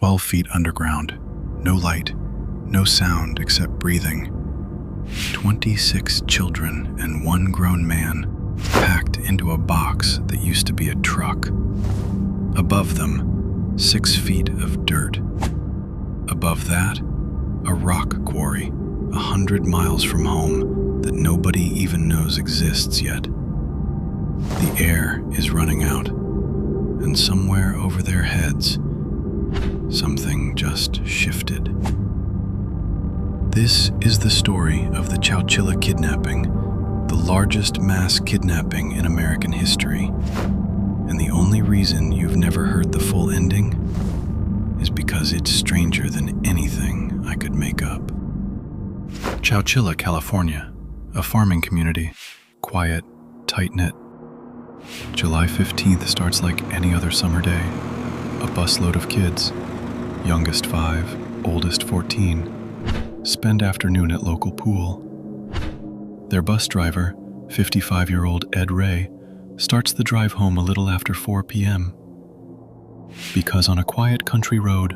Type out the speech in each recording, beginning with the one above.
12 feet underground. No light, no sound except breathing. 26 children and one grown man packed into a box that used to be a truck. Above them, 6 feet of dirt. Above that, a rock quarry 100 miles from home that nobody even knows exists yet. The air is running out, and somewhere over their heads, something just shifted. This is the story of the Chowchilla Kidnapping, the largest mass kidnapping in American history. And the only reason you've never heard the full ending is because it's stranger than anything I could make up. Chowchilla, California, a farming community, quiet, tight-knit. July 15th starts like any other summer day. A busload of kids, youngest 5, oldest 14, spend afternoon at local pool. Their bus driver, 55-year-old Ed Ray, starts the drive home a little after 4 p.m. Because on a quiet country road,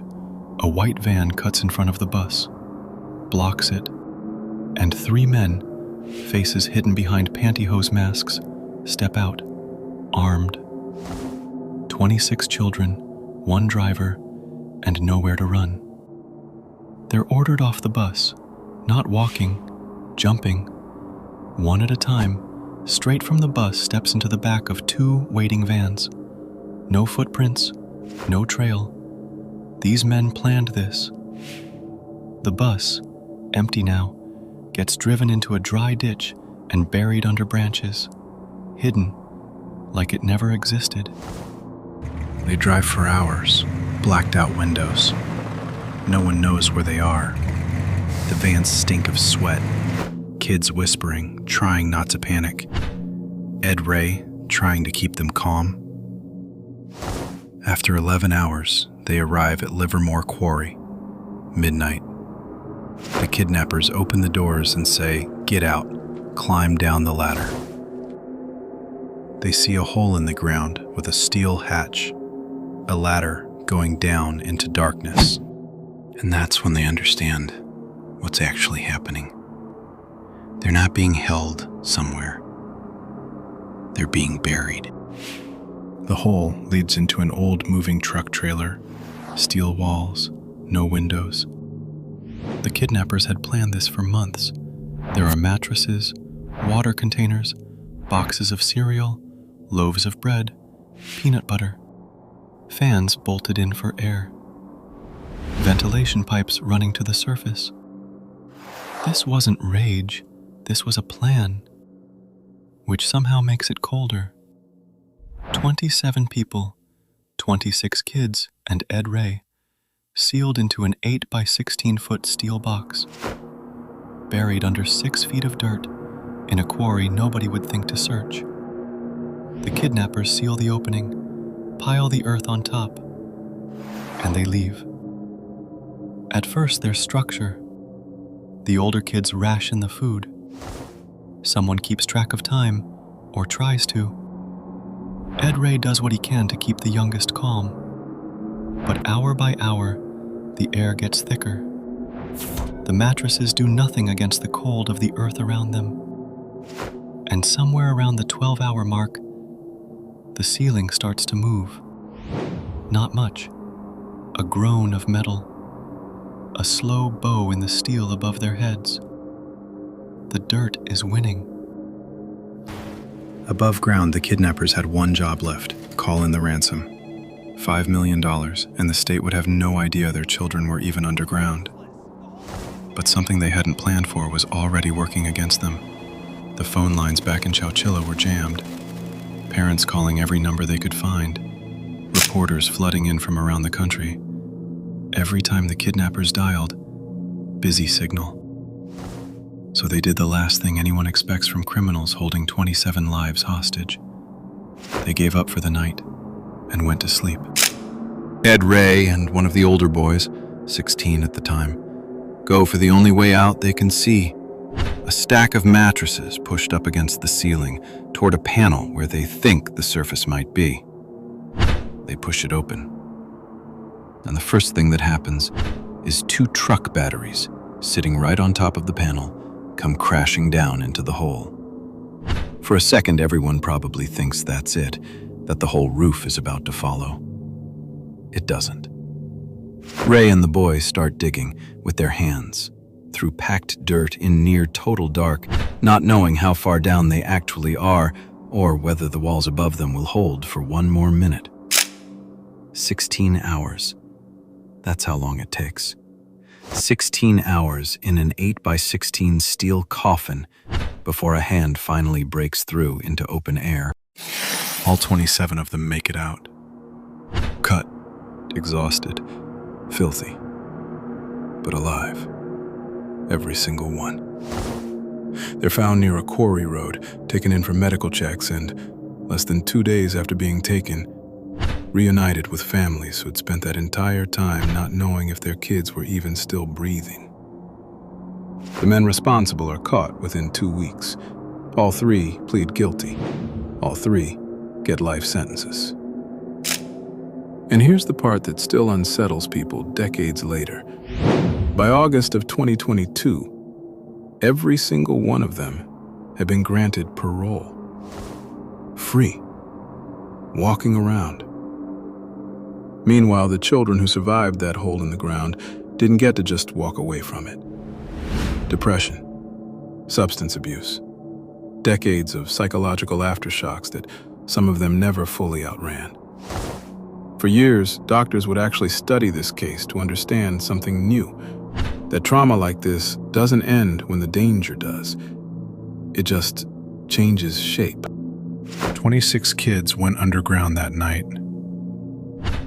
a white van cuts in front of the bus, blocks it, and 3 men, faces hidden behind pantyhose masks, step out, armed. 26 children, 1 driver, and nowhere to run. They're ordered off the bus, not walking, jumping. One at a time, straight from the bus steps into the back of 2 waiting vans. No footprints, no trail. These men planned this. The bus, empty now, gets driven into a dry ditch and buried under branches, hidden like it never existed. They drive for hours, blacked out windows. No one knows where they are. The vans stink of sweat, kids whispering, trying not to panic. Ed Ray trying to keep them calm. After 11 hours, they arrive at Livermore Quarry, midnight. The kidnappers open the doors and say, "Get out, climb down the ladder." They see a hole in the ground with a steel hatch, a ladder going down into darkness. And that's when they understand what's actually happening. They're not being held somewhere. They're being buried. The hole leads into an old moving truck trailer, steel walls, no windows. The kidnappers had planned this for months. There are mattresses, water containers, boxes of cereal, loaves of bread, peanut butter, fans bolted in for air, ventilation pipes running to the surface. This wasn't rage, this was a plan, which somehow makes it colder. 27 people, 26 kids, and Ed Ray, sealed into an 8 by 16-foot steel box, buried under 6 feet of dirt in a quarry nobody would think to search. The kidnappers seal the opening, pile the earth on top, and they leave. At first, there's structure. The older kids ration the food. Someone keeps track of time, or tries to. Ed Ray does what he can to keep the youngest calm. But hour by hour, the air gets thicker. The mattresses do nothing against the cold of the earth around them. And somewhere around the 12-hour mark, the ceiling starts to move. Not much. A groan of metal. A slow bow in the steel above their heads. The dirt is winning. Above ground, the kidnappers had one job left: call in the ransom. $5 million, and the state would have no idea their children were even underground. But something they hadn't planned for was already working against them. The phone lines back in Chowchilla were jammed. Parents calling every number they could find. Reporters flooding in from around the country. Every time the kidnappers dialed, busy signal. So they did the last thing anyone expects from criminals holding 27 lives hostage. They gave up for the night and went to sleep. Ed Ray and one of the older boys, 16 at the time, go for the only way out they can see. A stack of mattresses pushed up against the ceiling toward a panel where they think the surface might be. They push it open. And the first thing that happens is 2 truck batteries sitting right on top of the panel come crashing down into the hole. For a second, everyone probably thinks that's it, that the whole roof is about to follow. It doesn't. Ray and the boys start digging with their hands through packed dirt in near total dark, not knowing how far down they actually are or whether the walls above them will hold for one more minute. 16 hours. That's how long it takes. 16 hours in an 8x16 steel coffin before a hand finally breaks through into open air. All 27 of them make it out. Cut, exhausted, filthy, but alive. Every single one. They're found near a quarry road, taken in for medical checks, and less than 2 days after being taken, reunited with families who had spent that entire time not knowing if their kids were even still breathing. The men responsible are caught within 2 weeks. All 3 plead guilty. All 3 get life sentences. And here's the part that still unsettles people decades later. By August of 2022, every single one of them had been granted parole. Free. Walking around. Meanwhile, the children who survived that hole in the ground didn't get to just walk away from it. Depression, substance abuse, decades of psychological aftershocks that some of them never fully outran. For years, doctors would actually study this case to understand something new, that trauma like this doesn't end when the danger does. It just changes shape. 26 kids went underground that night.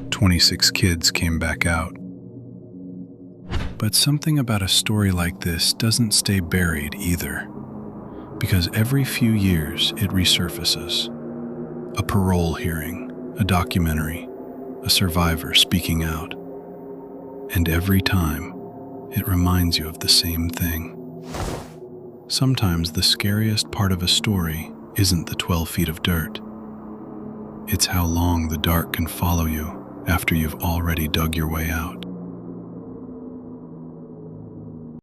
26 kids came back out. But something about a story like this doesn't stay buried either, because every few years it resurfaces. A parole hearing, a documentary, a survivor speaking out. And every time, it reminds you of the same thing. Sometimes the scariest part of a story isn't the 12 feet of dirt. It's how long the dark can follow you after you've already dug your way out.